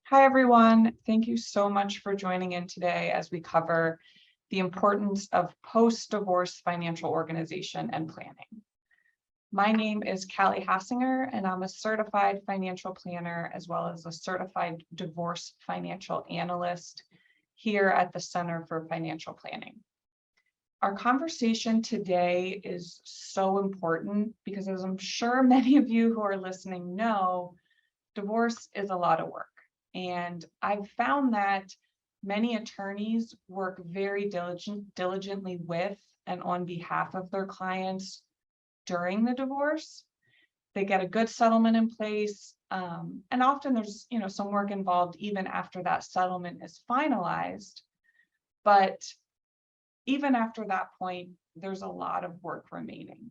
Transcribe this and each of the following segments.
Hi, everyone. Thank you so much for joining in today as we cover the importance of post-divorce financial organization and planning. My name is Callie Hassinger, and I'm a certified financial planner as well as a certified divorce financial analyst here at the Center for Financial Planning. Our conversation today is so important because, as I'm sure many of you who are listening know, divorce is a lot of work. And I've found that many attorneys work very diligently with and on behalf of their clients during the divorce. They get a good settlement in place, and often there's some work involved even after that settlement is finalized. But even after that point, there's a lot of work remaining,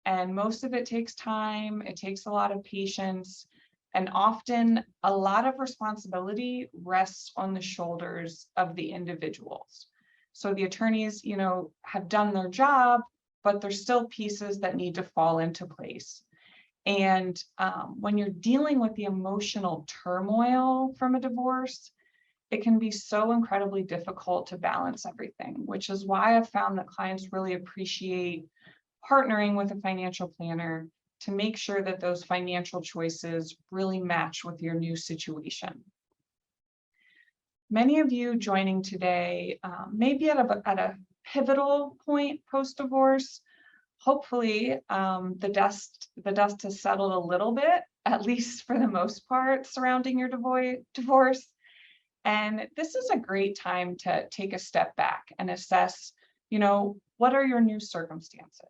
and most of it takes time. It takes a lot of patience. And often a lot of responsibility rests on the shoulders of the individuals. So the attorneys, have done their job, but there's still pieces that need to fall into place. And when you're dealing with the emotional turmoil from a divorce, it can be so incredibly difficult to balance everything, which is why I've found that clients really appreciate partnering with a financial planner to make sure that those financial choices really match with your new situation. Many of you joining today may be at a pivotal point post-divorce. Hopefully, the dust has settled a little bit, at least for the most part, surrounding your divorce. And this is a great time to take a step back and assess, what are your new circumstances?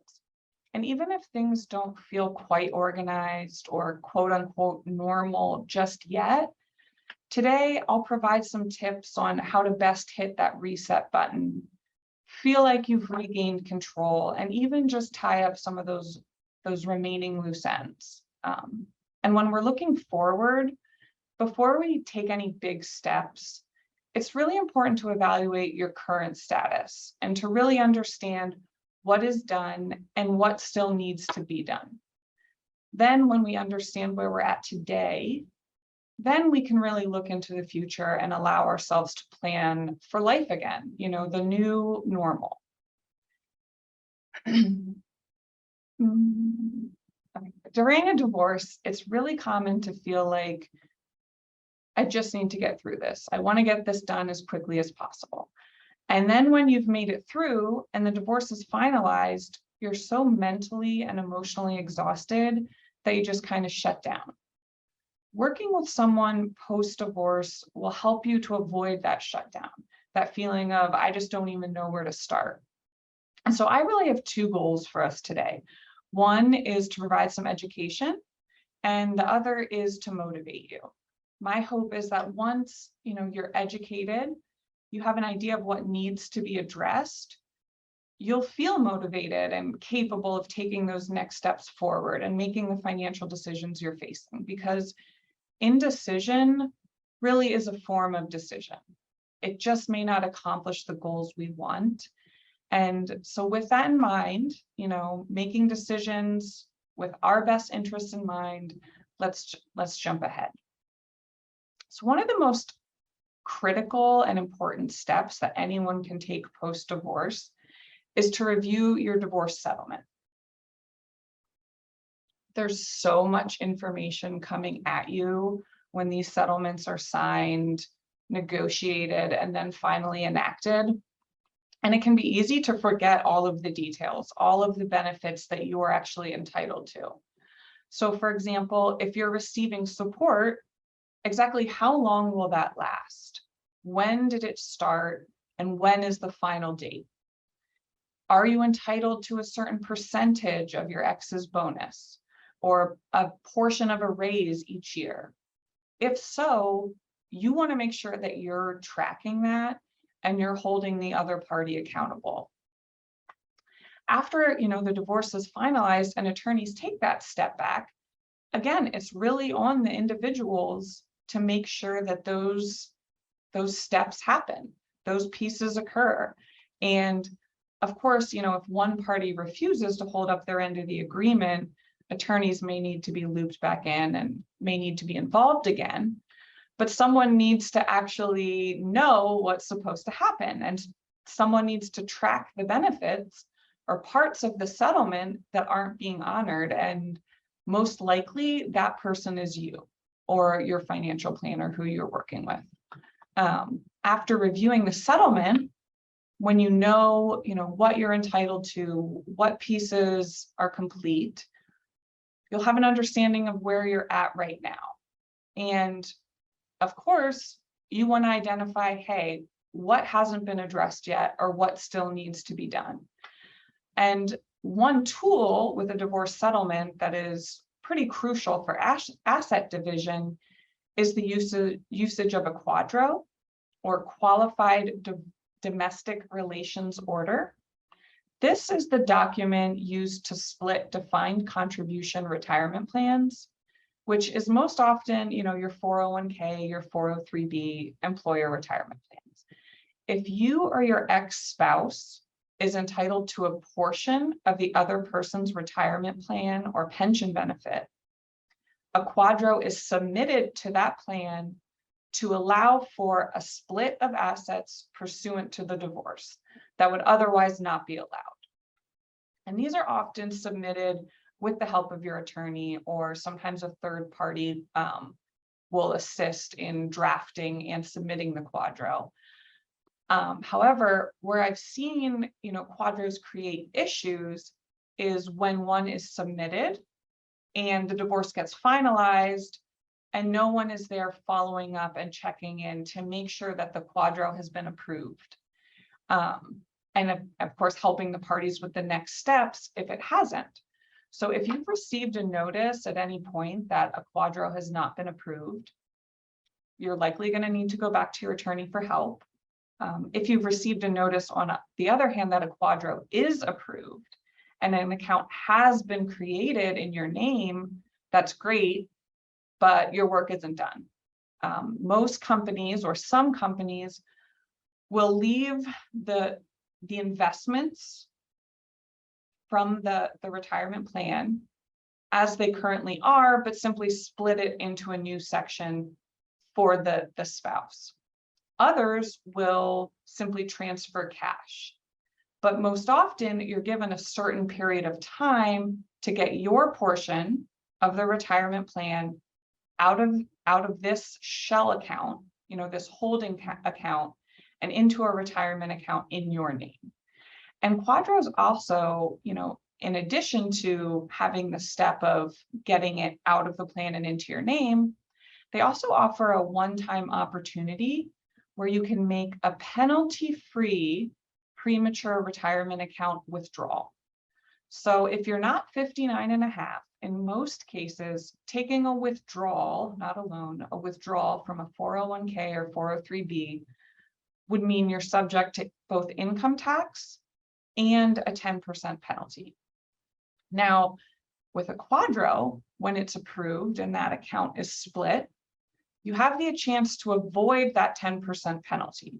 And even if things don't feel quite organized or quote unquote normal just yet, today I'll provide some tips on how to best hit that reset button, feel like you've regained control, and even just tie up some of those remaining loose ends. And when we're looking forward, before we take any big steps, it's really important to evaluate your current status and to really understand what is done and what still needs to be done. Then when we understand where we're at today, then we can really look into the future and allow ourselves to plan for life again, the new normal. During a divorce, it's really common to feel like, I just need to get through this. I want to get this done as quickly as possible. And then when you've made it through and the divorce is finalized, you're so mentally and emotionally exhausted that you just kind of shut down. Working with someone post-divorce will help you to avoid that shutdown, that feeling of, I just don't even know where to start. And so I really have two goals for us today. One is to provide some education, and the other is to motivate you. My hope is that once you're educated, you have an idea of what needs to be addressed, you'll feel motivated and capable of taking those next steps forward and making the financial decisions you're facing, because indecision really is a form of decision. It just may not accomplish the goals we want. And so with that in mind, making decisions with our best interests in mind, let's jump ahead. So one of the most critical and important steps that anyone can take post-divorce is to review your divorce settlement. There's so much information coming at you when these settlements are signed, negotiated, and then finally enacted. And it can be easy to forget all of the details, all of the benefits that you are actually entitled to. So for example, if you're receiving support, exactly how long will that last? When did it start? And when is the final date? Are you entitled to a certain percentage of your ex's bonus or a portion of a raise each year? If so, you want to make sure that you're tracking that and you're holding the other party accountable. After the divorce is finalized and attorneys take that step back, again, it's really on the individuals to make sure that those steps happen, those pieces occur. And of course, if one party refuses to hold up their end of the agreement, attorneys may need to be looped back in and may need to be involved again. but someone needs to actually know what's supposed to happen, and someone needs to track the benefits or parts of the settlement that aren't being honored. And most likely that person is you or your financial planner who you're working with. After reviewing the settlement, when you know what you're entitled to, what pieces are complete, you'll have an understanding of where you're at right now. And of course, you want to identify, hey, what hasn't been addressed yet or what still needs to be done. And one tool with a divorce settlement that is pretty crucial for asset division is the usage of a QDRO, or Qualified Domestic Relations Order. This is the document used to split defined contribution retirement plans, which is most often, your 401k, your 403b employer retirement plans. If you or your ex-spouse is entitled to a portion of the other person's retirement plan or pension benefit, a QDRO is submitted to that plan to allow for a split of assets pursuant to the divorce that would otherwise not be allowed. And these are often submitted with the help of your attorney, or sometimes a third party will assist in drafting and submitting the QDRO. However, where I've seen QDROs create issues is when one is submitted and the divorce gets finalized and no one is there following up and checking in to make sure that the QDRO has been approved. And of course, helping the parties with the next steps if it hasn't. So if you've received a notice at any point that a QDRO has not been approved, you're likely going to need to go back to your attorney for help. If you've received a notice on the other hand that a QDRO is approved and an account has been created in your name, that's great, but your work isn't done. Most companies, or some companies, will leave the investments from the retirement plan as they currently are, but simply split it into a new section for the spouse. Others will simply transfer cash, but most often you're given a certain period of time to get your portion of the retirement plan out of this shell account, this holding account, and into a retirement account in your name. And QDROs also, in addition to having the step of getting it out of the plan and into your name, they also offer a one-time opportunity where you can make a penalty-free premature retirement account withdrawal. So if you're not 59 and a half, in most cases, taking a withdrawal, not a loan, a withdrawal from a 401k or 403b would mean you're subject to both income tax and a 10% penalty. Now, with a QDRO, when it's approved and that account is split, you have the chance to avoid that 10% penalty.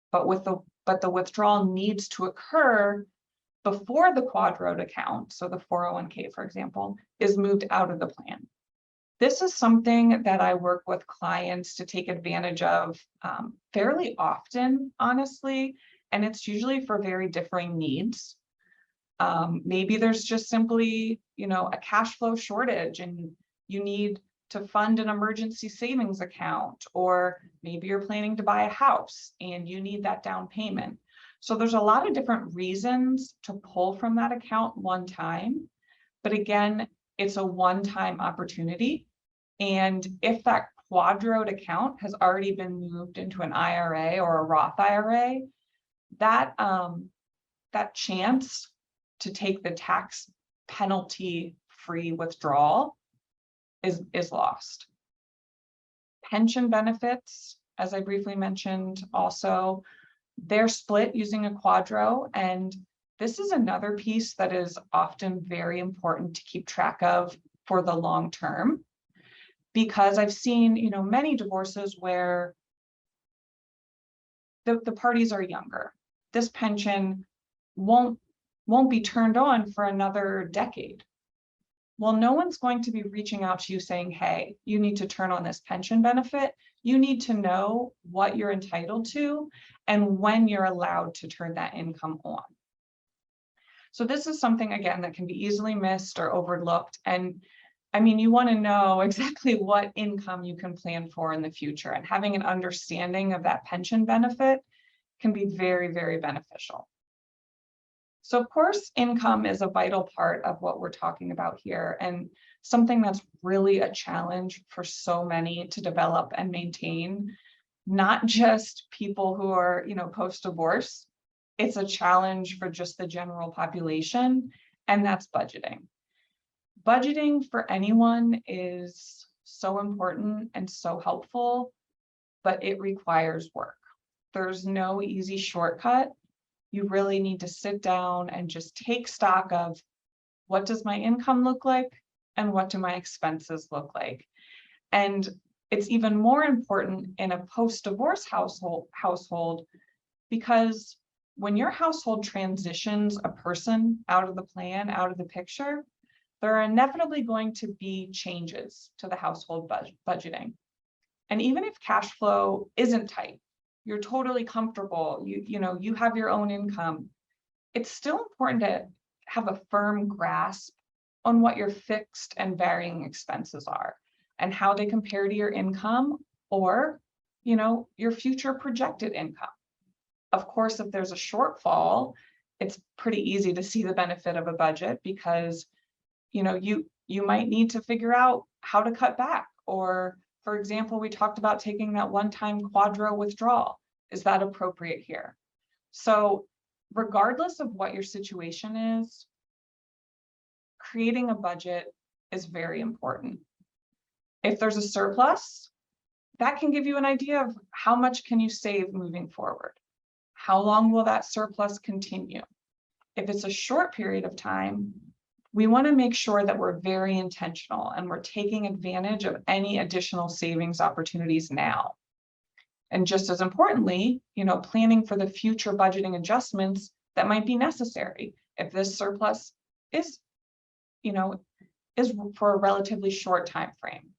But the withdrawal needs to occur before the QDRO'd account, so the 401k, for example, is moved out of the plan. This is something that I work with clients to take advantage of fairly often, honestly, and it's usually for very differing needs. Maybe there's just simply, a cash flow shortage and you need to fund an emergency savings account, or maybe you're planning to buy a house and you need that down payment. So there's a lot of different reasons to pull from that account one time, but again, it's a one-time opportunity. And if that QDRO'd account has already been moved into an IRA or a Roth IRA, that chance to take the tax penalty-free withdrawal is lost. Pension benefits, as I briefly mentioned, also, they're split using a QDRO, and this is another piece that is often very important to keep track of for the long term, because I've seen, many divorces where the parties are younger. This pension won't be turned on for another decade. Well, no one's going to be reaching out to you saying, hey, you need to turn on this pension benefit. you need to know what you're entitled to and when you're allowed to turn that income on. So this is something, again, that can be easily missed or overlooked. And I mean, you want to know exactly what income you can plan for in the future, and having an understanding of that pension benefit can be very, very beneficial. So of course, income is a vital part of what we're talking about here, and something that's really a challenge for so many to develop and maintain, not just people who are, post-divorce. It's a challenge for just the general population, and that's budgeting. Budgeting for anyone is so important and so helpful, but it requires work. There's no easy shortcut. You really need to sit down and just take stock of, what does my income look like and what do my expenses look like? And it's even more important in a post-divorce household, because when your household transitions a person out of the plan, out of the picture, there are inevitably going to be changes to the household budgeting. And even if cash flow isn't tight, you're totally comfortable, you have your own income, it's still important to have a firm grasp on what your fixed and varying expenses are and how they compare to your income or, your future projected income. Of course, if there's a shortfall, it's pretty easy to see the benefit of a budget, because you might need to figure out how to cut back. Or, for example, we talked about taking that one-time Quadro withdrawal. Is that appropriate here? So regardless of what your situation is, creating a budget is very important. If there's a surplus, that can give you an idea of how much can you save moving forward. How long will that surplus continue? If it's a short period of time, we want to make sure that we're very intentional and we're taking advantage of any additional savings opportunities now. And just as importantly, planning for the future budgeting adjustments that might be necessary if this surplus is for a relatively short time frame.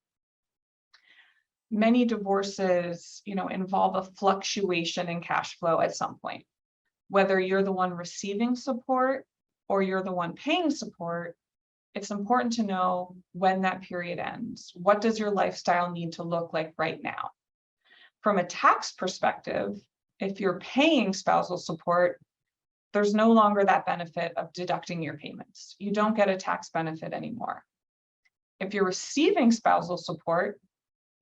Many divorces, involve a fluctuation in cash flow at some point. Whether you're the one receiving support or you're the one paying support, it's important to know when that period ends. What does your lifestyle need to look like right now? From a tax perspective, if you're paying spousal support, there's no longer that benefit of deducting your payments. You don't get a tax benefit anymore. If you're receiving spousal support,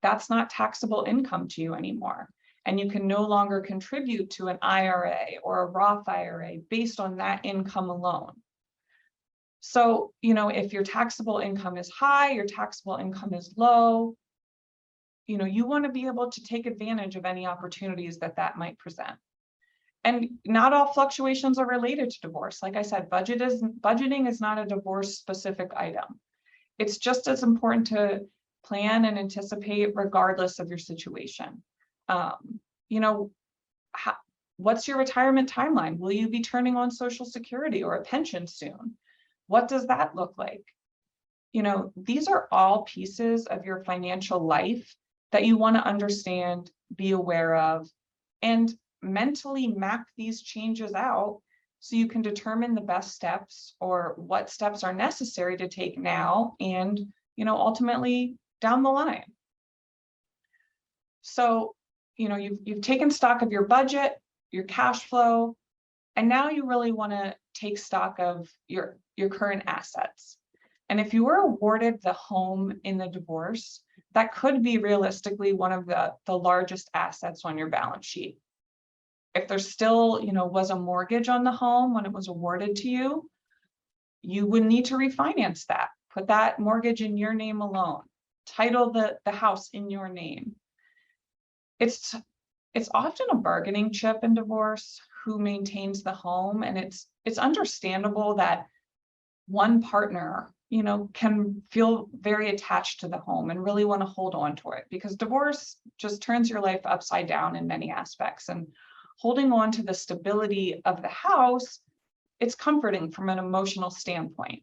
that's not taxable income to you anymore. And you can no longer contribute to an IRA or a Roth IRA based on that income alone. So, if your taxable income is high, your taxable income is low, you want to be able to take advantage of any opportunities that might present. And not all fluctuations are related to divorce. Like I said, budgeting is not a divorce specific item. It's just as important to plan and anticipate regardless of your situation. What's your retirement timeline? Will you be turning on Social Security or a pension soon? What does that look like? These are all pieces of your financial life that you want to understand, be aware of, and mentally map these changes out so you can determine the best steps or what steps are necessary to take now and, ultimately down the line. So, you've taken stock of your budget, your cash flow, and now you really want to take stock of your current assets. And if you were awarded the home in the divorce, that could be realistically one of the largest assets on your balance sheet. If there still, was a mortgage on the home when it was awarded to you, you would need to refinance that, put that mortgage in your name alone, title the house in your name. It's often a bargaining chip in divorce, who maintains the home, and it's understandable that one partner, can feel very attached to the home and really want to hold on to it, because divorce just turns your life upside down in many aspects. And holding on to the stability of the house, it's comforting from an emotional standpoint.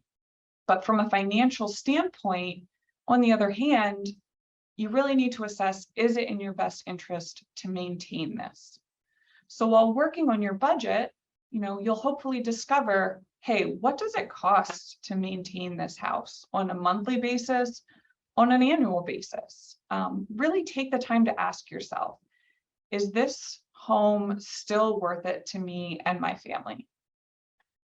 But from a financial standpoint, on the other hand, you really need to assess, is it in your best interest to maintain this? So while working on your budget, you'll hopefully discover, hey, what does it cost to maintain this house on a monthly basis, on an annual basis? Really take the time to ask yourself, is this home still worth it to me and my family?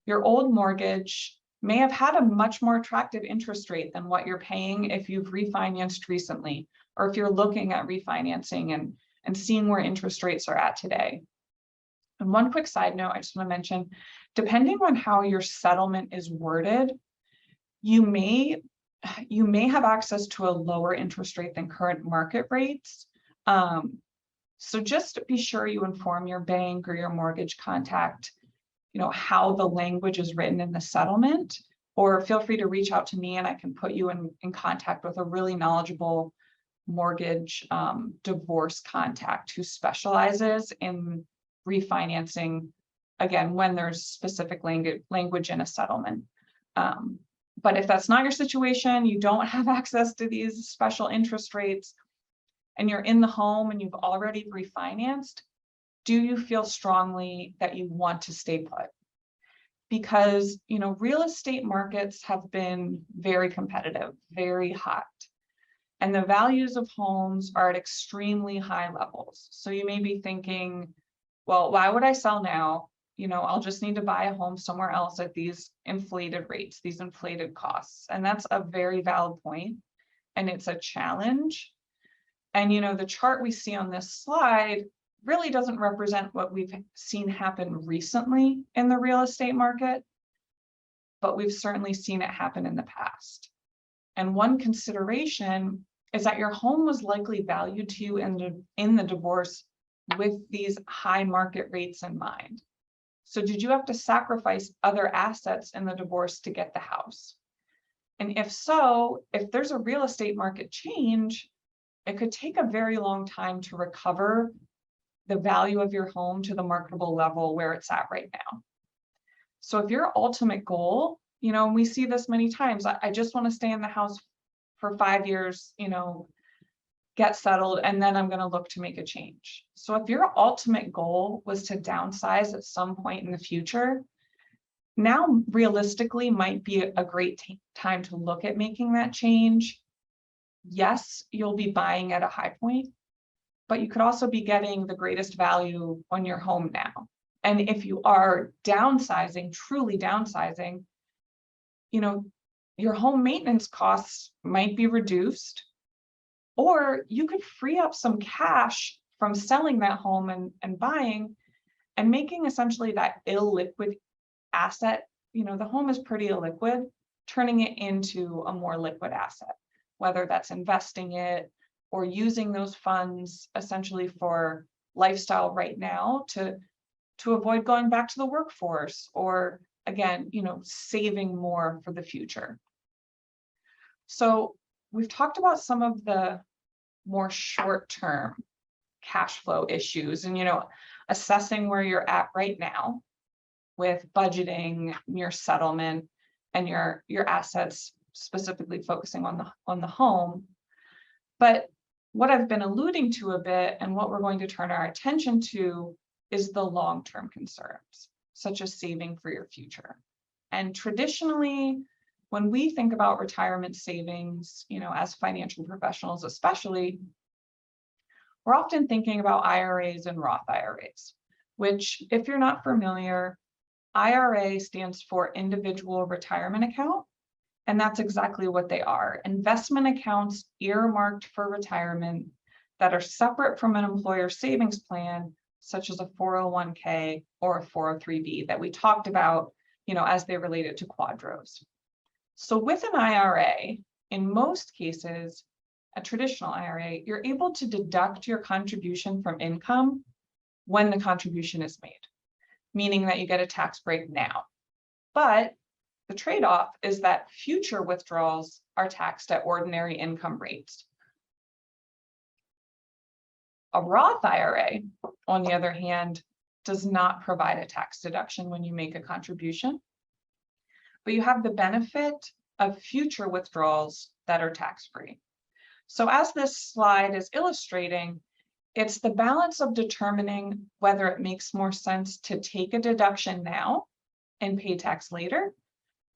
Your old mortgage may have had a much more attractive interest rate than what you're paying if you've refinanced recently, or if you're looking at refinancing and seeing where interest rates are at today. And one quick side note, I just want to mention, depending on how your settlement is worded, you may have access to a lower interest rate than current market rates. So just be sure you inform your bank or your mortgage contact, how the language is written in the settlement, or feel free to reach out to me and I can put you in contact with a really knowledgeable mortgage divorce contact who specializes in refinancing, again, when there's specific language in a settlement. But if that's not your situation, you don't have access to these special interest rates, and you're in the home and you've already refinanced, do you feel strongly that you want to stay put? Because, real estate markets have been very competitive, very hot, and the values of homes are at extremely high levels. So you may be thinking, well, why would I sell now? I'll just need to buy a home somewhere else at these inflated rates, these inflated costs. And that's a very valid point, and it's a challenge. And, the chart we see on this slide really doesn't represent what we've seen happen recently in the real estate market, but we've certainly seen it happen in the past. And one consideration is that your home was likely valued to you in the divorce with these high market rates in mind. So did you have to sacrifice other assets in the divorce to get the house? And if so, if there's a real estate market change, it could take a very long time to recover the value of your home to the marketable level where it's at right now. So if your ultimate goal, and we see this many times, I just want to stay in the house for 5 years, get settled, and then I'm going to look to make a change. So if your ultimate goal was to downsize at some point in the future, now realistically might be a great time to look at making that change. Yes, you'll be buying at a high point, but you could also be getting the greatest value on your home now. And if you are downsizing, truly downsizing, your home maintenance costs might be reduced, or you could free up some cash from selling that home and buying and making essentially that illiquid asset, the home is pretty illiquid, turning it into a more liquid asset, whether that's investing it or using those funds essentially for lifestyle right now to avoid going back to the workforce, or again, saving more for the future. So we've talked about some of the more short-term cash flow issues and, assessing where you're at right now with budgeting, your settlement, and your assets, specifically focusing on the home. But what I've been alluding to a bit, and what we're going to turn our attention to, is the long-term concerns, such as saving for your future. And traditionally, when we think about retirement savings, as financial professionals especially, we're often thinking about IRAs and Roth IRAs, which, if you're not familiar, IRA stands for Individual Retirement Account, and that's exactly what they are: investment accounts earmarked for retirement that are separate from an employer savings plan, such as a 401k or a 403b that we talked about, as they related to QDROs. So with an IRA, in most cases, a traditional IRA, you're able to deduct your contribution from income when the contribution is made, meaning that you get a tax break now. But the trade-off is that future withdrawals are taxed at ordinary income rates. A Roth IRA, on the other hand, does not provide a tax deduction when you make a contribution, but you have the benefit of future withdrawals that are tax-free. So as this slide is illustrating, it's the balance of determining whether it makes more sense to take a deduction now and pay tax later,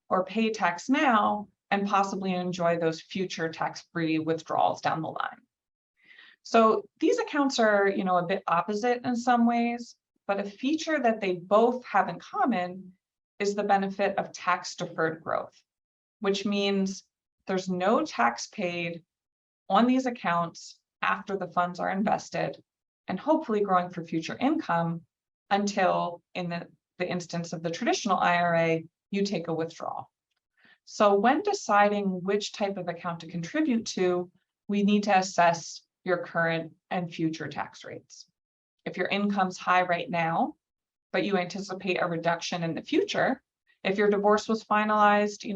or pay tax now and possibly enjoy those future tax-free withdrawals down the line. So these accounts are, a bit opposite in some ways, but a feature that they both have in common is the benefit of tax-deferred growth, which means there's no tax paid on these accounts after the funds are invested and hopefully growing for future income until, in the instance of the traditional IRA, you take a withdrawal. So when deciding which type of account to contribute to, we need to assess your current and future tax rates. If your income's high right now, but you anticipate a reduction in the future, if your divorce was finalized,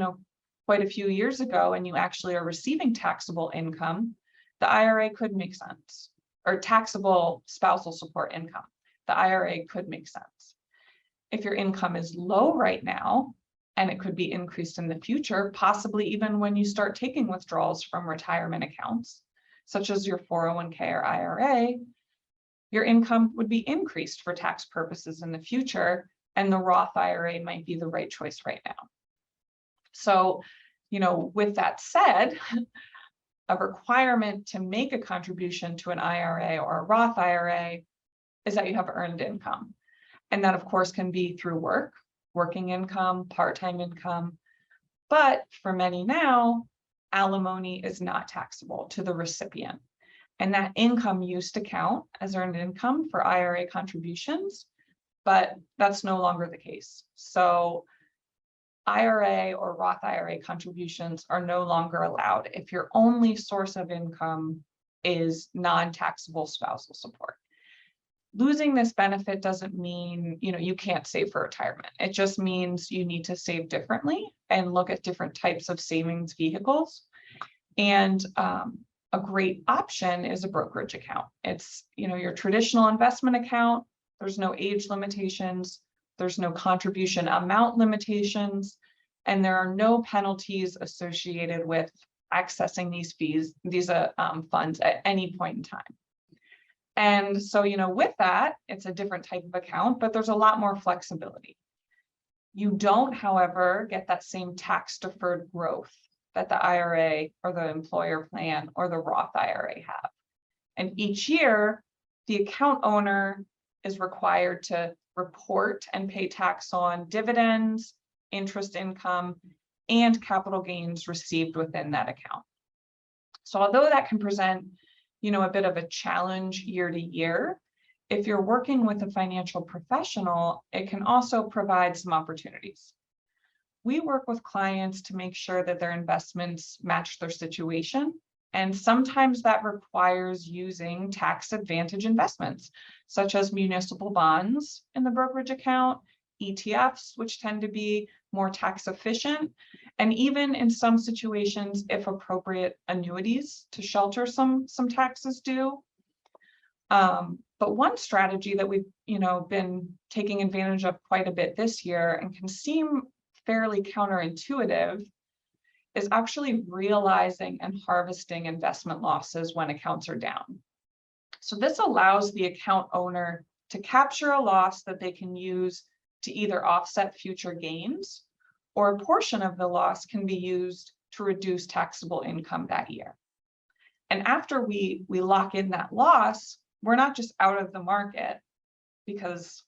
quite a few years ago and you actually are receiving taxable income, the IRA could make sense, or taxable spousal support income. The IRA could make sense. If your income is low right now, and it could be increased in the future, possibly even when you start taking withdrawals from retirement accounts, such as your 401k or IRA, your income would be increased for tax purposes in the future, and the Roth IRA might be the right choice right now. So, with that said, a requirement to make a contribution to an IRA or a Roth IRA is that you have earned income. And that, of course, can be through working income, part-time income. But for many now, alimony is not taxable to the recipient. And that income used to count as earned income for IRA contributions, but that's no longer the case. So IRA or Roth IRA contributions are no longer allowed if your only source of income is non-taxable spousal support. Losing this benefit doesn't mean, you can't save for retirement. It just means you need to save differently and look at different types of savings vehicles. And a great option is a brokerage account. It's, your traditional investment account. There's no age limitations. There's no contribution amount limitations, and there are no penalties associated with accessing these funds at any point in time. And so, with that, it's a different type of account, but there's a lot more flexibility. You don't, however, get that same tax deferred growth that the IRA or the employer plan or the Roth IRA have. And each year, the account owner is required to report and pay tax on dividends, interest income, and capital gains received within that account. So although that can present, a bit of a challenge year to year, if you're working with a financial professional, it can also provide some opportunities. We work with clients to make sure that their investments match their situation. And sometimes that requires using tax advantage investments, such as municipal bonds in the brokerage account, ETFs, which tend to be more tax efficient, and even in some situations, if appropriate, annuities to shelter some taxes due. But one strategy that we've been taking advantage of quite a bit this year and can seem fairly counterintuitive is actually realizing and harvesting investment losses when accounts are down. So this allows the account owner to capture a loss that they can use to either offset future gains, or a portion of the loss can be used to reduce taxable income that year. And after we lock in that loss, we're not just out of the market, because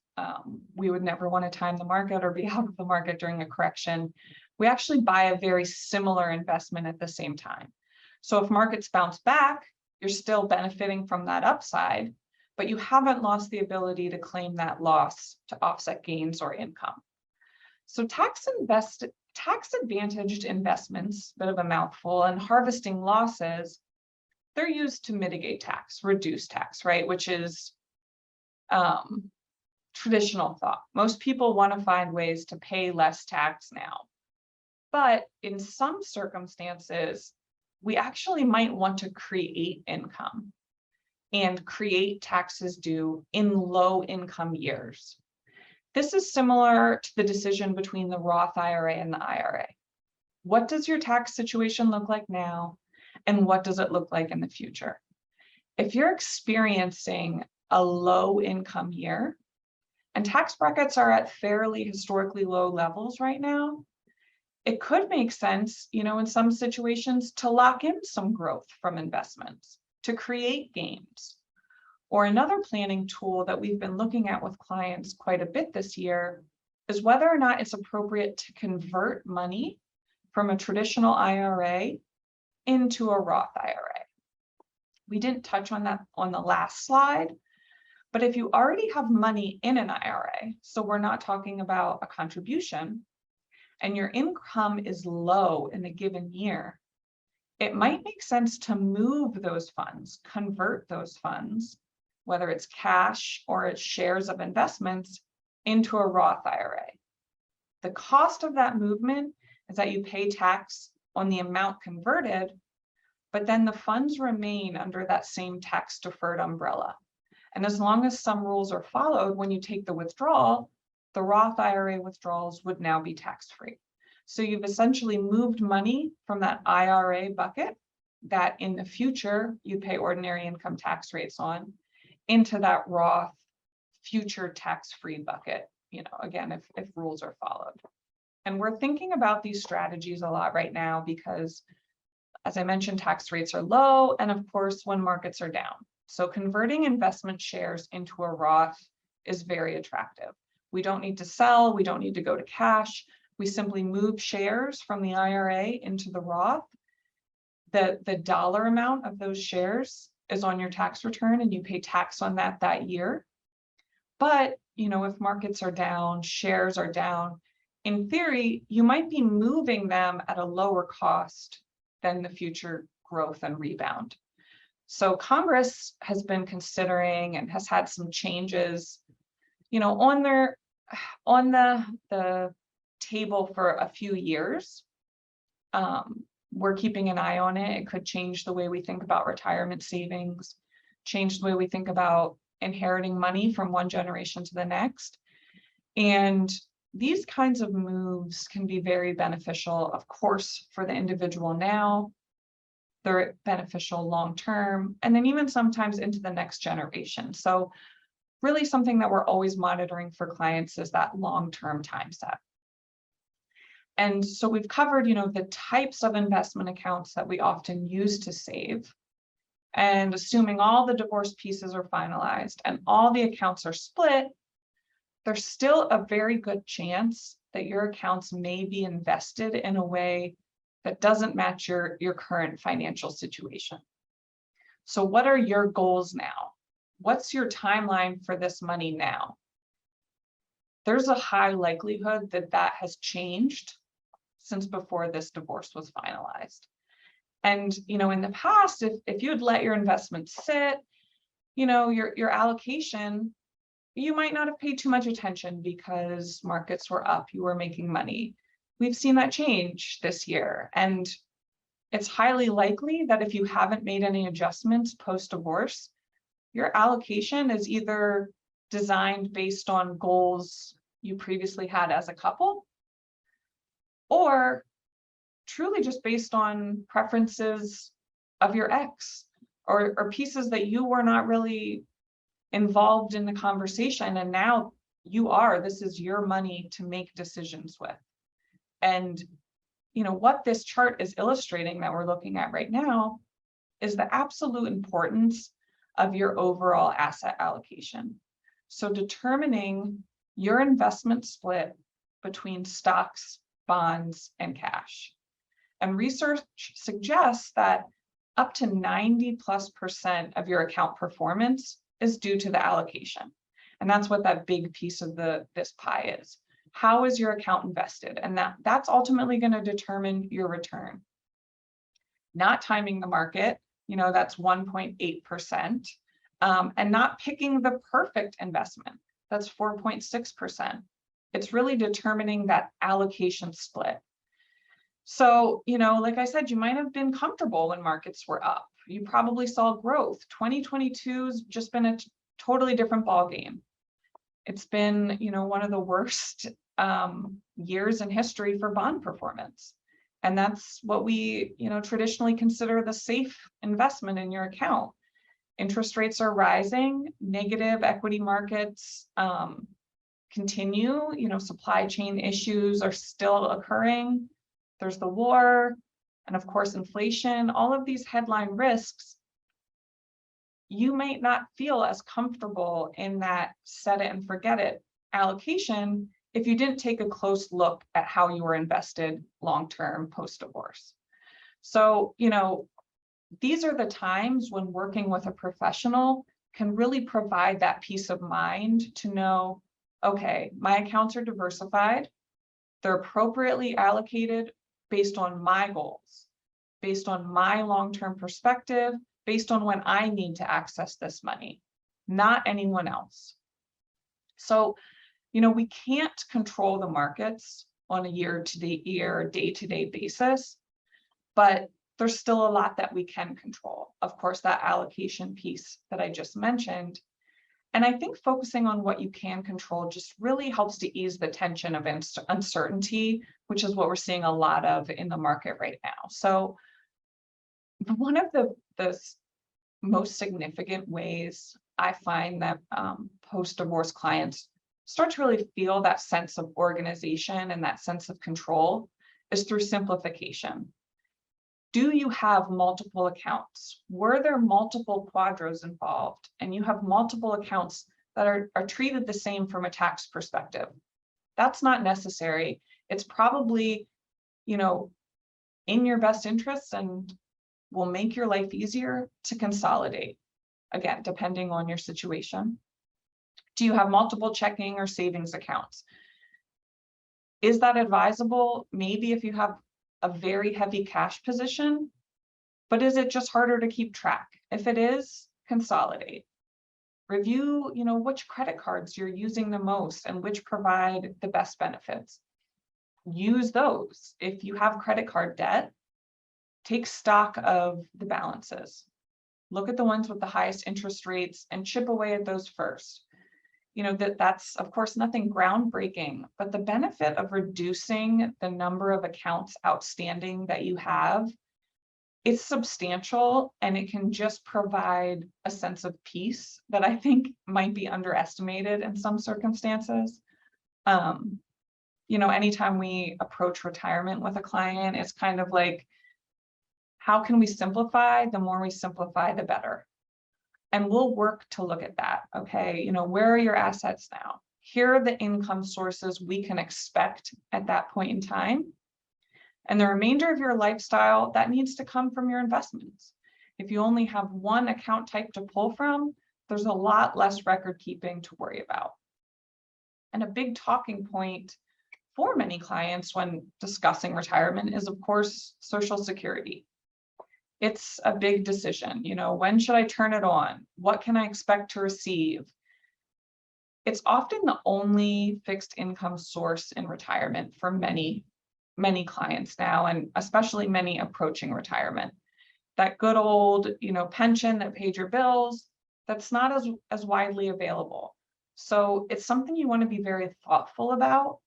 we would never want to time the market or be out of the market during a correction. We actually buy a very similar investment at the same time. So if markets bounce back, you're still benefiting from that upside, but you haven't lost the ability to claim that loss to offset gains or income. So tax advantaged investments, bit of a mouthful, and harvesting losses, they're used to mitigate tax, reduce tax, right? Which is traditional thought. Most people want to find ways to pay less tax now. But in some circumstances, we actually might want to create income and create taxes due in low income years. This is similar to the decision between the Roth IRA and the IRA. What does your tax situation look like now? and what does it look like in the future? If you're experiencing a low income year, and tax brackets are at fairly historically low levels right now, it could make sense, in some situations to lock in some growth from investments, to create gains. Or another planning tool that we've been looking at with clients quite a bit this year is whether or not it's appropriate to convert money from a traditional IRA into a Roth IRA. We didn't touch on that on the last slide, but if you already have money in an IRA, so we're not talking about a contribution, and your income is low in a given year, it might make sense to move those funds, convert those funds, whether it's cash or it's shares of investments, into a Roth IRA. The cost of that movement is that you pay tax on the amount converted, but then the funds remain under that same tax deferred umbrella. And as long as some rules are followed, when you take the withdrawal, the Roth IRA withdrawals would now be tax-free. So you've essentially moved money from that IRA bucket that in the future you pay ordinary income tax rates on into that Roth future tax-free bucket, again, if rules are followed. And we're thinking about these strategies a lot right now because, as I mentioned, tax rates are low, and of course, when markets are down. So converting investment shares into a Roth is very attractive. We don't need to sell, we don't need to go to cash. We simply move shares from the IRA into the Roth. The dollar amount of those shares is on your tax return and you pay tax on that year. But, if markets are down, shares are down, in theory, you might be moving them at a lower cost than the future growth and rebound. So Congress has been considering and has had some changes, on the table for a few years. We're keeping an eye on it. It could change the way we think about retirement savings, change the way we think about inheriting money from one generation to the next. And these kinds of moves can be very beneficial, of course, for the individual now. They're beneficial long-term, and then even sometimes into the next generation. So really something that we're always monitoring for clients is that long-term time set. And so we've covered, the types of investment accounts that we often use to save. And assuming all the divorce pieces are finalized and all the accounts are split, there's still a very good chance that your accounts may be invested in a way that doesn't match your current financial situation. So what are your goals now? What's your timeline for this money now? There's a high likelihood that has changed since before this divorce was finalized. And, in the past, if you had let your investments sit, your allocation, you might not have paid too much attention because markets were up, you were making money. We've seen that change this year. And it's highly likely that if you haven't made any adjustments post-divorce, your allocation is either designed based on goals you previously had as a couple, or truly just based on preferences of your ex or pieces that you were not really involved in the conversation. And now this is your money to make decisions with. And, what this chart is illustrating that we're looking at right now is the absolute importance of your overall asset allocation. So determining your investment split between stocks, bonds, and cash. And research suggests that up to 90+% of your account performance is due to the allocation. And that's what that big piece of this pie is. How is your account invested? And that's ultimately going to determine your return. Not timing the market, that's 1.8%. And not picking the perfect investment, that's 4.6%. It's really determining that allocation split. So, like I said, you might have been comfortable when markets were up. You probably saw growth. 2022's just been a totally different ballgame. It's been, one of the worst years in history for bond performance. And that's what we, traditionally consider the safe investment in your account. Interest rates are rising, negative equity markets continue, supply chain issues are still occurring. There's the war, and of course, inflation, all of these headline risks. You might not feel as comfortable in that set it and forget it allocation if you didn't take a close look at how you were invested long-term post-divorce. So, these are the times when working with a professional can really provide that peace of mind to know, okay, my accounts are diversified, they're appropriately allocated based on my goals, based on my long-term perspective, based on when I need to access this money, not anyone else. So, we can't control the markets on a year-to-year, day-to-day basis, but there's still a lot that we can control. Of course, that allocation piece that I just mentioned. And I think focusing on what you can control just really helps to ease the tension of uncertainty, which is what we're seeing a lot of in the market right now. So one of the most significant ways I find that post-divorce clients start to really feel that sense of organization and that sense of control is through simplification. Do you have multiple accounts? Were there multiple quadros involved and you have multiple accounts that are treated the same from a tax perspective? That's not necessary. It's probably, in your best interest and will make your life easier to consolidate, again, depending on your situation. Do you have multiple checking or savings accounts? Is that advisable? Maybe if you have a very heavy cash position, but is it just harder to keep track? If it is, consolidate. Review, which credit cards you're using the most and which provide the best benefits. Use those. If you have credit card debt, take stock of the balances. Look at the ones with the highest interest rates and chip away at those first. That's of course nothing groundbreaking, but the benefit of reducing the number of accounts outstanding that you have, it's substantial, and it can just provide a sense of peace that I think might be underestimated in some circumstances. Anytime we approach retirement with a client, it's kind of like, how can we simplify? The more we simplify, the better. And we'll work to look at that. Okay, where are your assets now? Here are the income sources we can expect at that point in time. And the remainder of your lifestyle, that needs to come from your investments. If you only have one account type to pull from, there's a lot less record keeping to worry about. And a big talking point for many clients when discussing retirement is, of course, Social Security. It's a big decision. When should I turn it on? What can I expect to receive? It's often the only fixed income source in retirement for many, many clients now, and especially many approaching retirement. That good old, pension that paid your bills, that's not as widely available. So it's something you want to be very thoughtful about.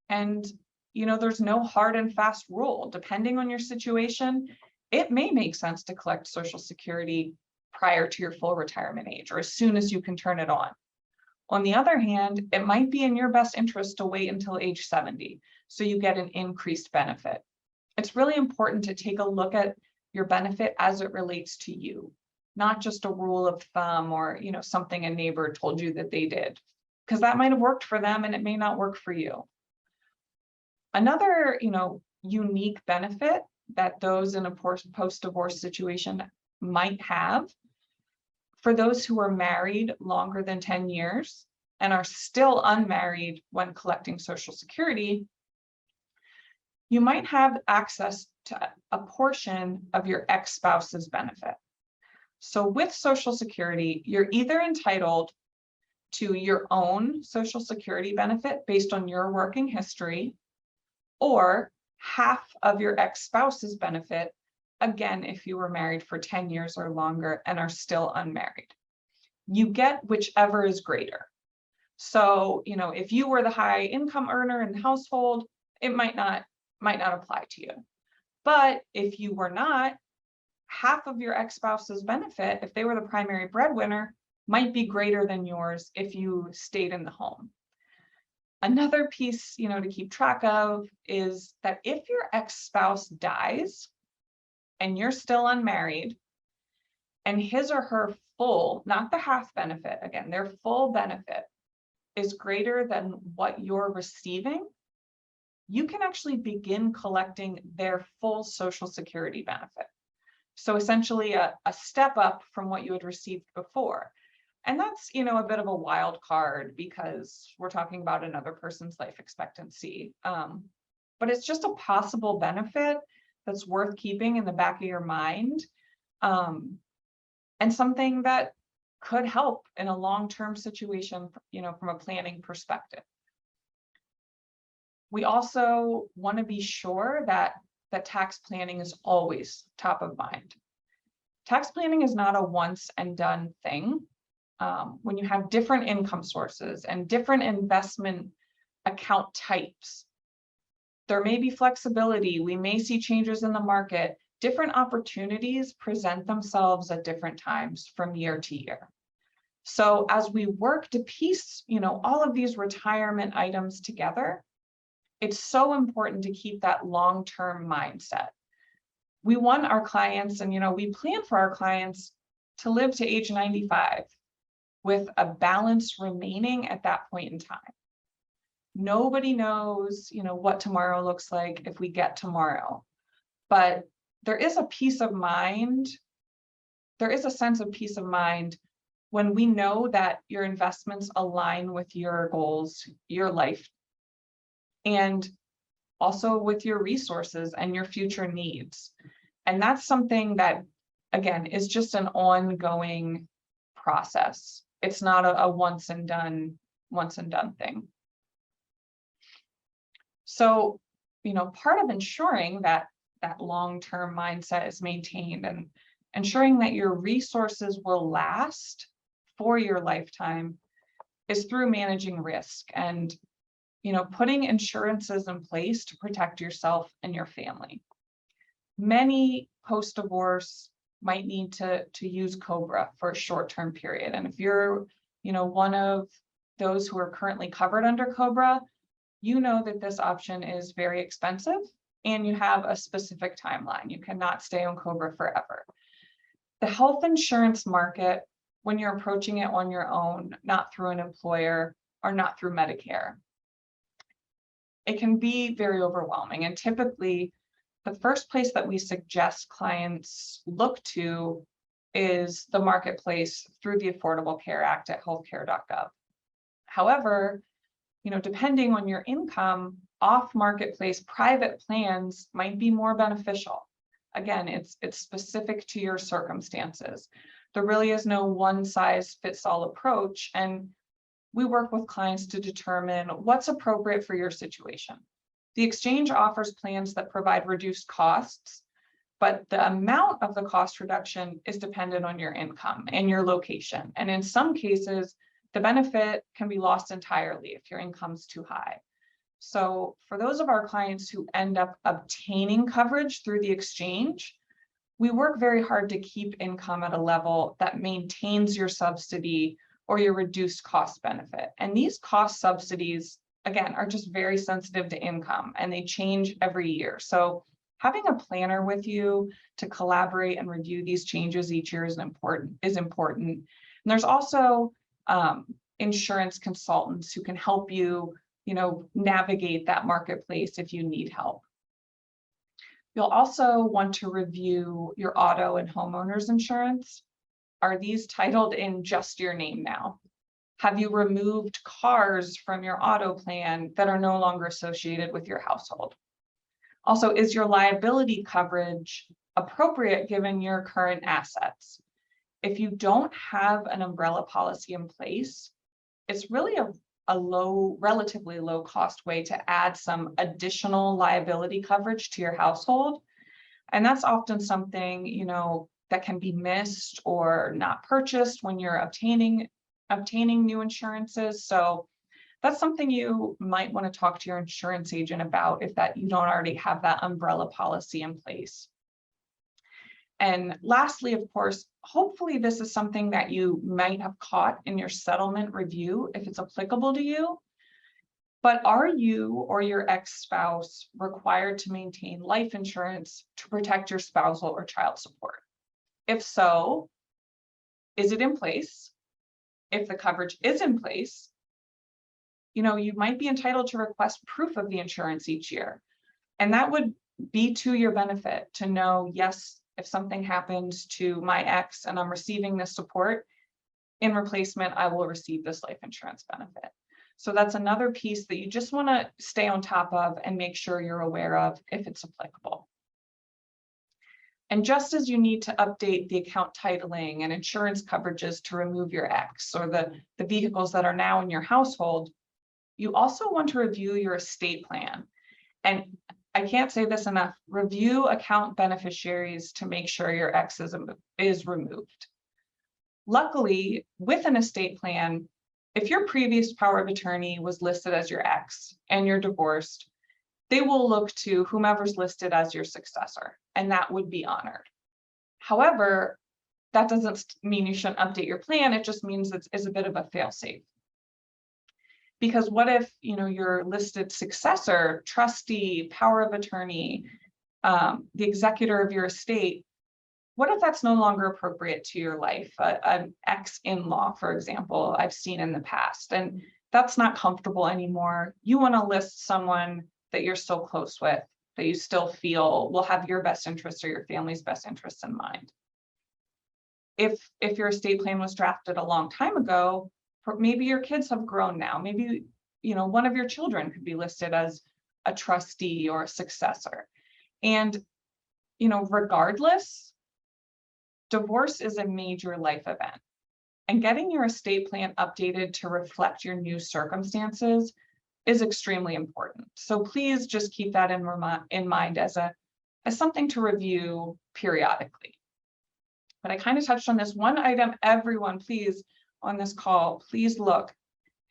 And, there's no hard and fast rule. Depending on your situation, it may make sense to collect Social Security prior to your full retirement age or as soon as you can turn it on. On the other hand, it might be in your best interest to wait until age 70 so you get an increased benefit. It's really important to take a look at your benefit as it relates to you, not just a rule of thumb or something a neighbor told you that they did, because that might have worked for them and it may not work for you. Another unique benefit that those in a post-divorce situation might have, for those who are married longer than 10 years and are still unmarried when collecting Social Security, you might have access to a portion of your ex-spouse's benefit. So with Social Security, you're either entitled to your own Social Security benefit based on your working history, or half of your ex-spouse's benefit, again, if you were married for 10 years or longer and are still unmarried. You get whichever is greater. So, if you were the high income earner in the household, it might not apply to you. But if you were not, half of your ex-spouse's benefit, if they were the primary breadwinner, might be greater than yours if you stayed in the home. Another piece, to keep track of is that if your ex-spouse dies and you're still unmarried, and his or her full, not the half benefit, again, their full benefit is greater than what you're receiving, you can actually begin collecting their full Social Security benefit. So essentially a step up from what you had received before. And that's, a bit of a wild card because we're talking about another person's life expectancy. But it's just a possible benefit that's worth keeping in the back of your mind. And something that could help in a long-term situation, from a planning perspective. We also want to be sure that tax planning is always top of mind. Tax planning is not a once and done thing. When you have different income sources and different investment account types, there may be flexibility. We may see changes in the market. Different opportunities present themselves at different times from year to year. So as we work to piece, all of these retirement items together, it's so important to keep that long-term mindset. We want our clients, and we plan for our clients to live to age 95 with a balance remaining at that point in time. Nobody knows, what tomorrow looks like if we get tomorrow, but there is a peace of mind. There is a sense of peace of mind when we know that your investments align with your goals, your life, and also with your resources and your future needs. And that's something that, again, is just an ongoing process. It's not a once and done thing. So, part of ensuring that long-term mindset is maintained and ensuring that your resources will last for your lifetime is through managing risk and, putting insurances in place to protect yourself and your family. Many post-divorce might need to use COBRA for a short-term period. And if you're, one of those who are currently covered under COBRA, you know that this option is very expensive and you have a specific timeline. You cannot stay on COBRA forever. The health insurance market, when you're approaching it on your own, not through an employer or not through Medicare, it can be very overwhelming. And typically, the first place that we suggest clients look to is the marketplace through the Affordable Care Act at healthcare.gov. However, depending on your income, off-marketplace private plans might be more beneficial. Again, it's specific to your circumstances. There really is no one-size-fits-all approach, and we work with clients to determine what's appropriate for your situation. The exchange offers plans that provide reduced costs, but the amount of the cost reduction is dependent on your income and your location. And in some cases, the benefit can be lost entirely if your income's too high. So for those of our clients who end up obtaining coverage through the exchange, we work very hard to keep income at a level that maintains your subsidy or your reduced cost benefit. And these cost subsidies, again, are just very sensitive to income and they change every year. So having a planner with you to collaborate and review these changes each year is important. And there's also insurance consultants who can help you, navigate that marketplace if you need help. You'll also want to review your auto and homeowners insurance. Are these titled in just your name now? Have you removed cars from your auto plan that are no longer associated with your household? Also, is your liability coverage appropriate given your current assets? If you don't have an umbrella policy in place, it's really a relatively low cost way to add some additional liability coverage to your household. And that's often something, that can be missed or not purchased when you're obtaining new insurances. So that's something you might want to talk to your insurance agent about if that you don't already have that umbrella policy in place. And lastly, of course, hopefully this is something that you might have caught in your settlement review if it's applicable to you. But are you or your ex-spouse required to maintain life insurance to protect your spousal or child support? If so, is it in place? If the coverage is in place, you might be entitled to request proof of the insurance each year. And that would be to your benefit to know, yes, if something happens to my ex and I'm receiving this support, in replacement, I will receive this life insurance benefit. So that's another piece that you just want to stay on top of and make sure you're aware of if it's applicable. And just as you need to update the account titling and insurance coverages to remove your ex or the vehicles that are now in your household, you also want to review your estate plan. And I can't say this enough, review account beneficiaries to make sure your ex is removed. Luckily, with an estate plan, if your previous power of attorney was listed as your ex and you're divorced, they will look to whomever's listed as your successor, and that would be honored. However, that doesn't mean you shouldn't update your plan. It just means it's a bit of a fail-safe. Because what if your listed successor, trustee, power of attorney, the executor of your estate, what if that's no longer appropriate to your life? An ex-in-law, for example, I've seen in the past, and that's not comfortable anymore. You want to list someone that you're still close with, that you still feel will have your best interests or your family's best interests in mind. If your estate plan was drafted a long time ago, maybe your kids have grown now. Maybe one of your children could be listed as a trustee or a successor. And regardless, divorce is a major life event, and getting your estate plan updated to reflect your new circumstances is extremely important. So please just keep that in mind as something to review periodically. But I kind of touched on this one item. Everyone, please, on this call, please look.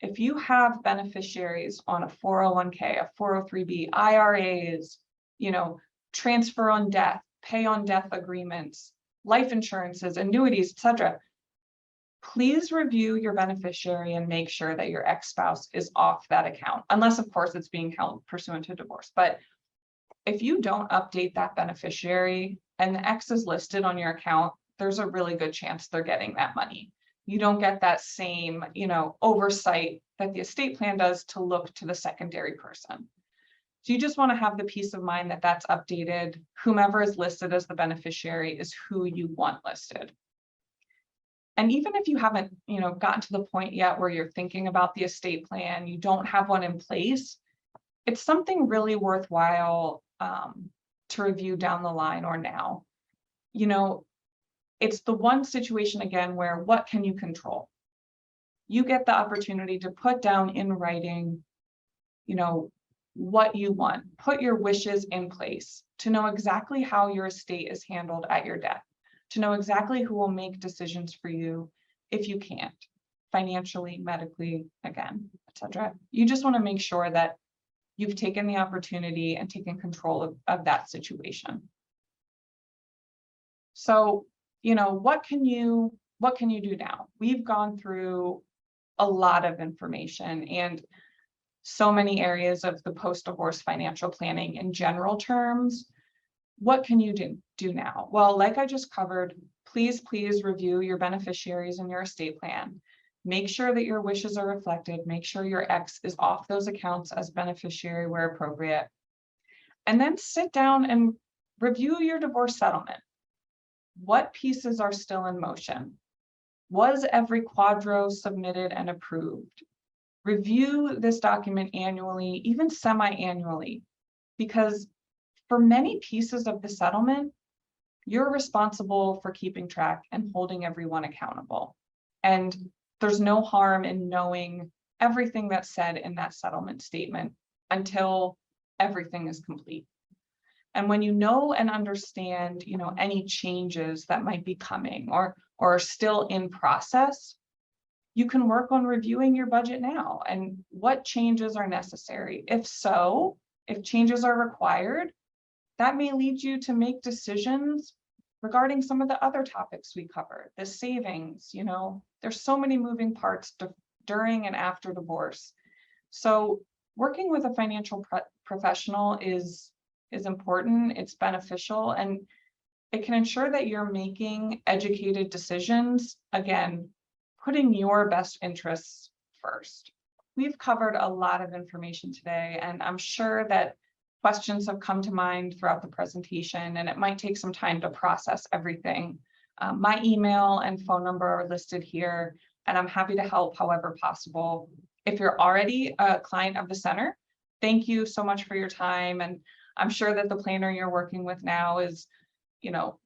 If you have beneficiaries on a 401k, a 403b, IRAs, transfer on death, pay on death agreements, life insurances, annuities, etc., please review your beneficiary and make sure that your ex-spouse is off that account, unless of course it's being held pursuant to divorce. But if you don't update that beneficiary and the ex is listed on your account, there's a really good chance they're getting that money. You don't get that same, oversight that the estate plan does to look to the secondary person. So you just want to have the peace of mind that that's updated. Whomever is listed as the beneficiary is who you want listed. And even if you haven't, gotten to the point yet where you're thinking about the estate plan, you don't have one in place, it's something really worthwhile to review down the line or now. It's the one situation, again, where what can you control? You get the opportunity to put down in writing, what you want, put your wishes in place to know exactly how your estate is handled at your death, to know exactly who will make decisions for you if you can't, financially, medically, again, etc. You just want to make sure that you've taken the opportunity and taken control of that situation. So, what can you do now? We've gone through a lot of information and so many areas of the post-divorce financial planning in general terms. What can you do now? Well, like I just covered, please review your beneficiaries and your estate plan. Make sure that your wishes are reflected. Make sure your ex is off those accounts as beneficiary where appropriate. And then sit down and review your divorce settlement. What pieces are still in motion? Was every quadro submitted and approved? Review this document annually, even semi-annually, because for many pieces of the settlement, you're responsible for keeping track and holding everyone accountable. And there's no harm in knowing everything that's said in that settlement statement until everything is complete. And when you know and understand, any changes that might be coming or are still in process, you can work on reviewing your budget now and what changes are necessary. If so, if changes are required, that may lead you to make decisions regarding some of the other topics we covered, the savings, there's so many moving parts during and after divorce. So working with a financial professional is important, it's beneficial, and it can ensure that you're making educated decisions, again, putting your best interests first. We've covered a lot of information today, and I'm sure that questions have come to mind throughout the presentation, and it might take some time to process everything. My email and phone number are listed here, and I'm happy to help however possible. If you're already a client of the center, thank you so much for your time. And I'm sure that the planner you're working with now is,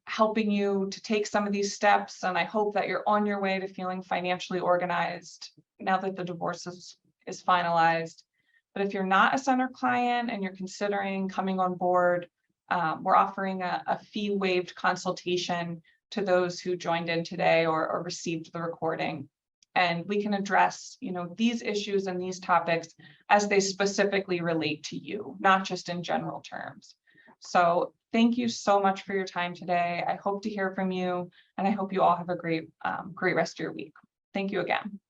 helping you to take some of these steps. And I hope that you're on your way to feeling financially organized now that the divorce is finalized. But if you're not a center client and you're considering coming on board, we're offering a fee waived consultation to those who joined in today or received the recording. And we can address, these issues and these topics as they specifically relate to you, not just in general terms. So thank you so much for your time today. I hope to hear from you, and I hope you all have a great rest of your week. Thank you again.